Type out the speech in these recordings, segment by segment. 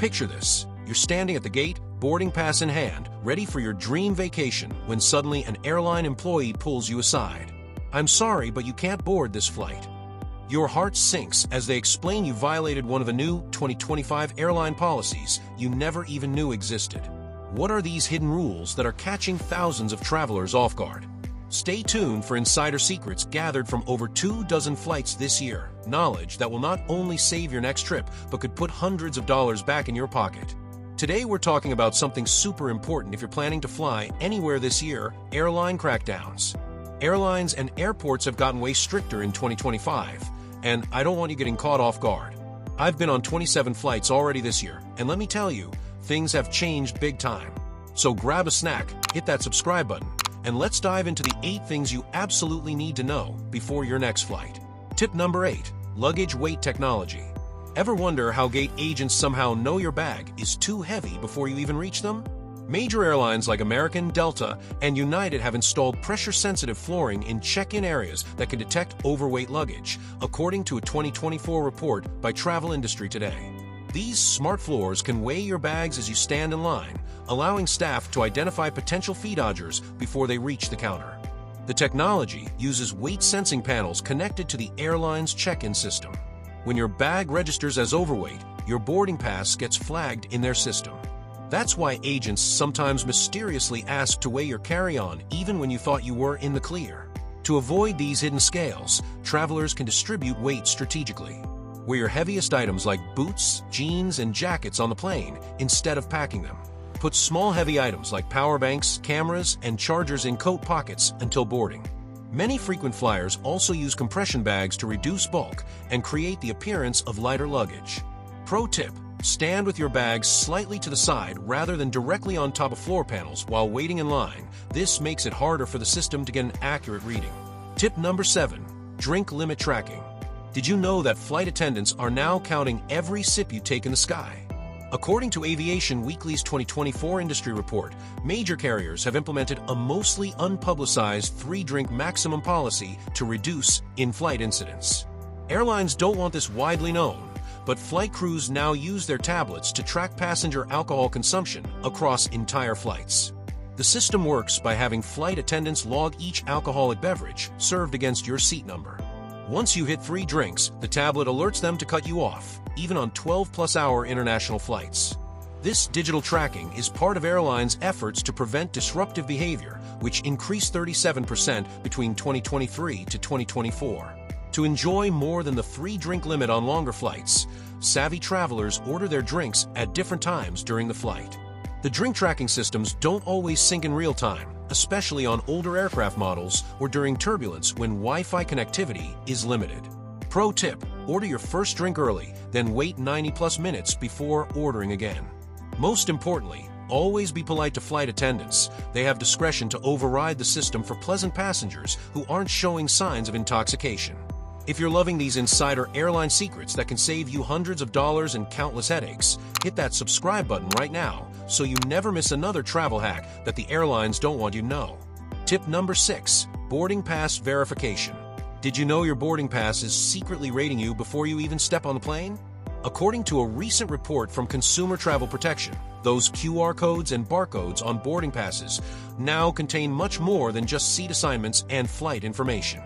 Picture this. You're standing at the gate, boarding pass in hand, ready for your dream vacation, when suddenly an airline employee pulls you aside. "I'm sorry, but you can't board this flight." Your heart sinks as they explain you violated one of the new 2025 airline policies you never even knew existed. What are these hidden rules that are catching thousands of travelers off guard? Stay tuned for insider secrets gathered from over 24 flights this year, knowledge that will not only save your next trip, but could put hundreds of dollars back in your pocket. Today we're talking about something super important if you're planning to fly anywhere this year: airline crackdowns. Airlines and airports have gotten way stricter in 2025, and I don't want you getting caught off guard. I've been on 27 flights already this year, and let me tell you, things have changed big time. So grab a snack, hit that subscribe button, and let's dive into the 8 things you absolutely need to know before your next flight. Tip number 8, luggage weight technology. Ever wonder how gate agents somehow know your bag is too heavy before you even reach them? Major airlines like American, Delta, and United have installed pressure-sensitive flooring in check-in areas that can detect overweight luggage, according to a 2024 report by Travel Industry Today. These smart floors can weigh your bags as you stand in line, allowing staff to identify potential fee dodgers before they reach the counter. The technology uses weight-sensing panels connected to the airline's check-in system. When your bag registers as overweight, your boarding pass gets flagged in their system. That's why agents sometimes mysteriously ask to weigh your carry-on even when you thought you were in the clear. To avoid these hidden scales, travelers can distribute weight strategically. Wear your heaviest items like boots, jeans, and jackets on the plane instead of packing them. Put small heavy items like power banks, cameras, and chargers in coat pockets until boarding. Many frequent flyers also use compression bags to reduce bulk and create the appearance of lighter luggage. Pro tip: stand with your bags slightly to the side rather than directly on top of floor panels while waiting in line. This makes it harder for the system to get an accurate reading. Tip number 7, drink limit tracking. Did you know that flight attendants are now counting every sip you take in the sky? According to Aviation Weekly's 2024 industry report, major carriers have implemented a mostly unpublicized 3-drink maximum policy to reduce in-flight incidents. Airlines don't want this widely known, but flight crews now use their tablets to track passenger alcohol consumption across entire flights. The system works by having flight attendants log each alcoholic beverage served against your seat number. Once you hit 3 drinks, the tablet alerts them to cut you off, even on 12-plus-hour international flights. This digital tracking is part of airlines' efforts to prevent disruptive behavior, which increased 37% between 2023 to 2024. To enjoy more than the 3-drink limit on longer flights, savvy travelers order their drinks at different times during the flight. The drink tracking systems don't always sync in real time, especially on older aircraft models or during turbulence when Wi-Fi connectivity is limited. Pro tip: order your first drink early, then wait 90-plus minutes before ordering again. Most importantly, always be polite to flight attendants. They have discretion to override the system for pleasant passengers who aren't showing signs of intoxication. If you're loving these insider airline secrets that can save you hundreds of dollars and countless headaches, hit that subscribe button right now so you never miss another travel hack that the airlines don't want you to know. Tip number 6, boarding pass verification. Did you know your boarding pass is secretly rating you before you even step on the plane? According to a recent report from Consumer Travel Protection, those QR codes and barcodes on boarding passes now contain much more than just seat assignments and flight information.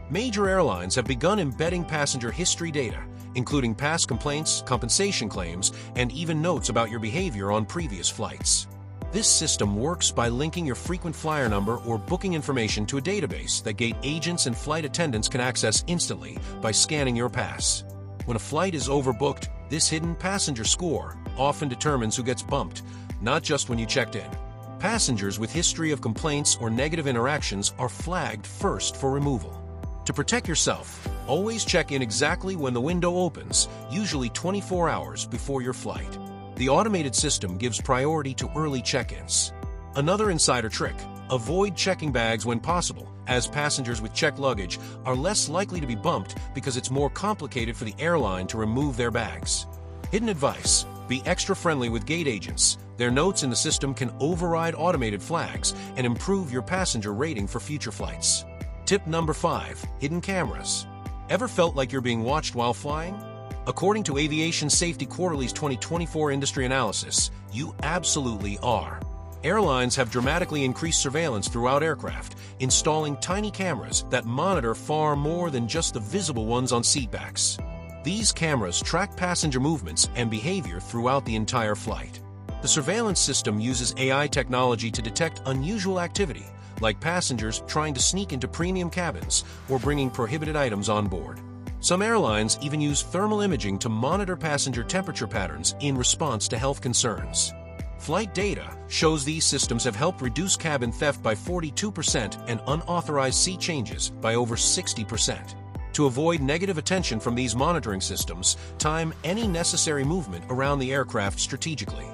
Major airlines have begun embedding passenger history data, including past complaints, compensation claims, and even notes about your behavior on previous flights. This system works by linking your frequent flyer number or booking information to a database that gate agents and flight attendants can access instantly by scanning your pass. When a flight is overbooked, this hidden passenger score often determines who gets bumped, not just when you checked in. Passengers with history of complaints or negative interactions are flagged first for removal. To protect yourself, always check in exactly when the window opens, usually 24 hours before your flight. The automated system gives priority to early check-ins. Another insider trick: avoid checking bags when possible, as passengers with checked luggage are less likely to be bumped because it's more complicated for the airline to remove their bags. Hidden advice: be extra friendly with gate agents. Their notes in the system can override automated flags and improve your passenger rating for future flights. Tip number 5, hidden cameras. Ever felt like you're being watched while flying? According to Aviation Safety Quarterly's 2024 industry analysis, you absolutely are. Airlines have dramatically increased surveillance throughout aircraft, installing tiny cameras that monitor far more than just the visible ones on seatbacks. These cameras track passenger movements and behavior throughout the entire flight. The surveillance system uses AI technology to detect unusual activity, like passengers trying to sneak into premium cabins or bringing prohibited items on board. Some airlines even use thermal imaging to monitor passenger temperature patterns in response to health concerns. Flight data shows these systems have helped reduce cabin theft by 42% and unauthorized seat changes by over 60%. To avoid negative attention from these monitoring systems, time any necessary movement around the aircraft strategically.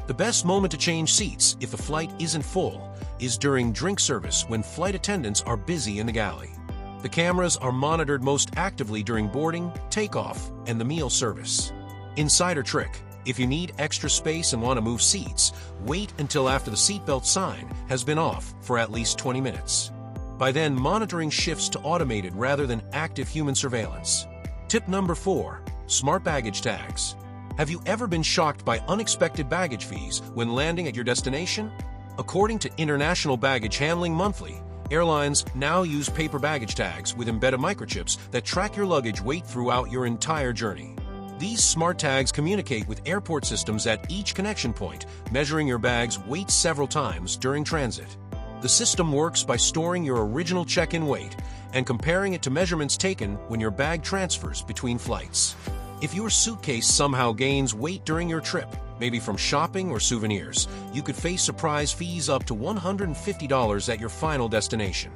The best moment to change seats if the flight isn't full is during drink service when flight attendants are busy in the galley. The cameras are monitored most actively during boarding, takeoff, and the meal service. Insider trick: if you need extra space and want to move seats, wait until after the seatbelt sign has been off for at least 20 minutes. By then, monitoring shifts to automated rather than active human surveillance. Tip number 4. Smart baggage tags. Have you ever been shocked by unexpected baggage fees when landing at your destination? According to International Baggage Handling Monthly, airlines now use paper baggage tags with embedded microchips that track your luggage weight throughout your entire journey. These smart tags communicate with airport systems at each connection point, measuring your bag's weight several times during transit. The system works by storing your original check-in weight and comparing it to measurements taken when your bag transfers between flights. If your suitcase somehow gains weight during your trip, maybe from shopping or souvenirs, you could face surprise fees up to $150 at your final destination.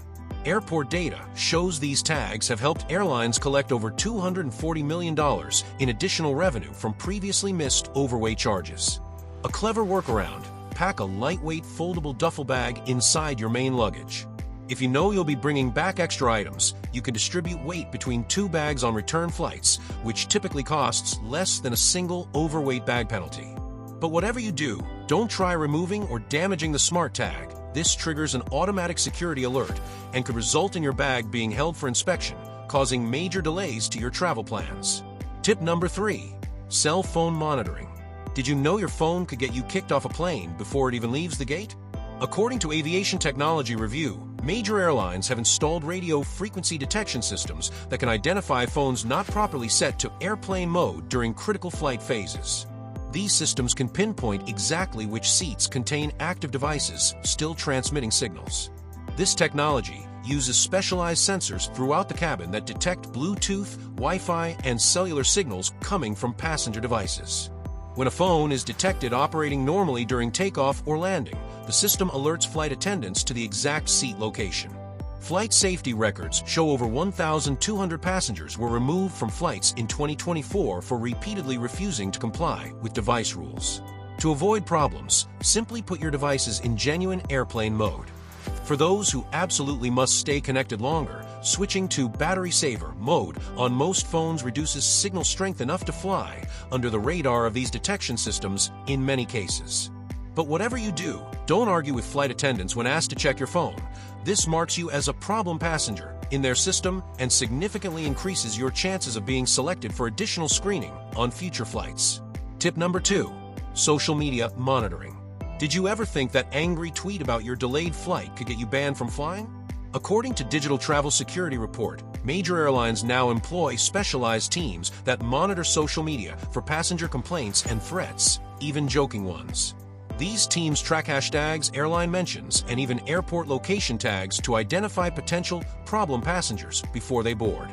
Airport data shows these tags have helped airlines collect over $240 million in additional revenue from previously missed overweight charges. A clever workaround: pack a lightweight foldable duffel bag inside your main luggage. If you know you'll be bringing back extra items, you can distribute weight between 2 bags on return flights, which typically costs less than a single overweight bag penalty. But whatever you do, don't try removing or damaging the smart tag. This triggers an automatic security alert and could result in your bag being held for inspection, causing major delays to your travel plans. Tip number 3. Cell phone monitoring. Did you know your phone could get you kicked off a plane before it even leaves the gate? According to Aviation Technology Review, major airlines have installed radio frequency detection systems that can identify phones not properly set to airplane mode during critical flight phases. These systems can pinpoint exactly which seats contain active devices still transmitting signals. This technology uses specialized sensors throughout the cabin that detect Bluetooth, Wi-Fi, and cellular signals coming from passenger devices. When a phone is detected operating normally during takeoff or landing, the system alerts flight attendants to the exact seat location. Flight safety records show over 1,200 passengers were removed from flights in 2024 for repeatedly refusing to comply with device rules. To avoid problems, simply put your devices in genuine airplane mode. For those who absolutely must stay connected longer, switching to battery saver mode on most phones reduces signal strength enough to fly under the radar of these detection systems in many cases. But whatever you do, don't argue with flight attendants when asked to check your phone. This marks you as a problem passenger in their system and significantly increases your chances of being selected for additional screening on future flights. Tip number 2. Social media monitoring. Did you ever think that angry tweet about your delayed flight could get you banned from flying? According to Digital Travel Security Report, major airlines now employ specialized teams that monitor social media for passenger complaints and threats, even joking ones. These teams track hashtags, airline mentions, and even airport location tags to identify potential problem passengers before they board.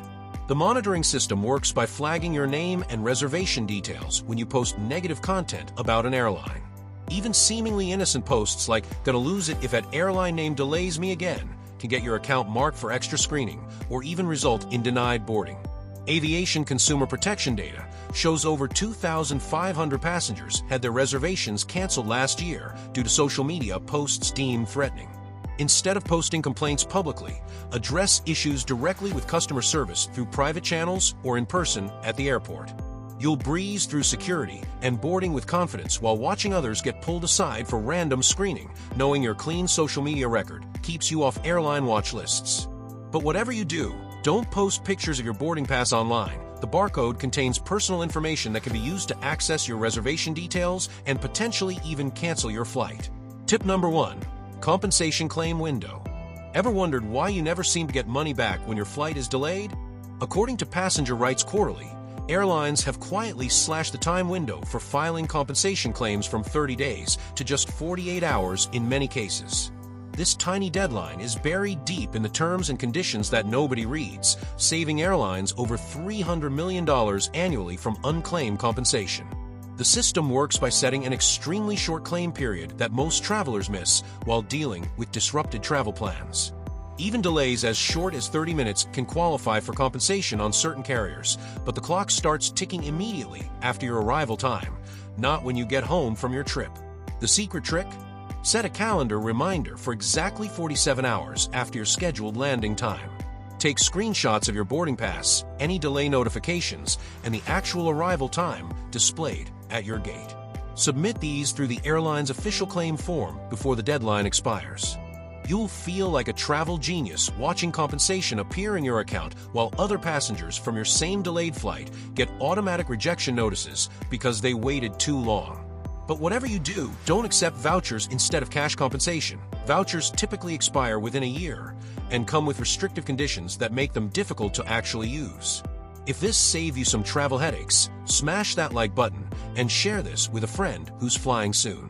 The monitoring system works by flagging your name and reservation details when you post negative content about an airline. Even seemingly innocent posts like "gonna lose it if that airline name delays me again" can get your account marked for extra screening or even result in denied boarding. Aviation consumer protection data shows over 2,500 passengers had their reservations canceled last year due to social media posts deemed threatening. Instead of posting complaints publicly, address issues directly with customer service through private channels or in person at the airport. You'll breeze through security and boarding with confidence while watching others get pulled aside for random screening, knowing your clean social media record keeps you off airline watch lists. But whatever you do, don't post pictures of your boarding pass online. The barcode contains personal information that can be used to access your reservation details and potentially even cancel your flight. Tip number 1. Compensation claim window. Ever wondered why you never seem to get money back when your flight is delayed? According to Passenger Rights Quarterly, airlines have quietly slashed the time window for filing compensation claims from 30 days to just 48 hours in many cases. This tiny deadline is buried deep in the terms and conditions that nobody reads, saving airlines over $300 million annually from unclaimed compensation. The system works by setting an extremely short claim period that most travelers miss while dealing with disrupted travel plans. Even delays as short as 30 minutes can qualify for compensation on certain carriers, but the clock starts ticking immediately after your arrival time, not when you get home from your trip. The secret trick? Set a calendar reminder for exactly 47 hours after your scheduled landing time. Take screenshots of your boarding pass, any delay notifications, and the actual arrival time displayed at your gate. Submit these through the airline's official claim form before the deadline expires. You'll feel like a travel genius watching compensation appear in your account while other passengers from your same delayed flight get automatic rejection notices because they waited too long. But whatever you do, don't accept vouchers instead of cash compensation. Vouchers typically expire within a year and come with restrictive conditions that make them difficult to actually use. If this saved you some travel headaches, smash that like button and share this with a friend who's flying soon.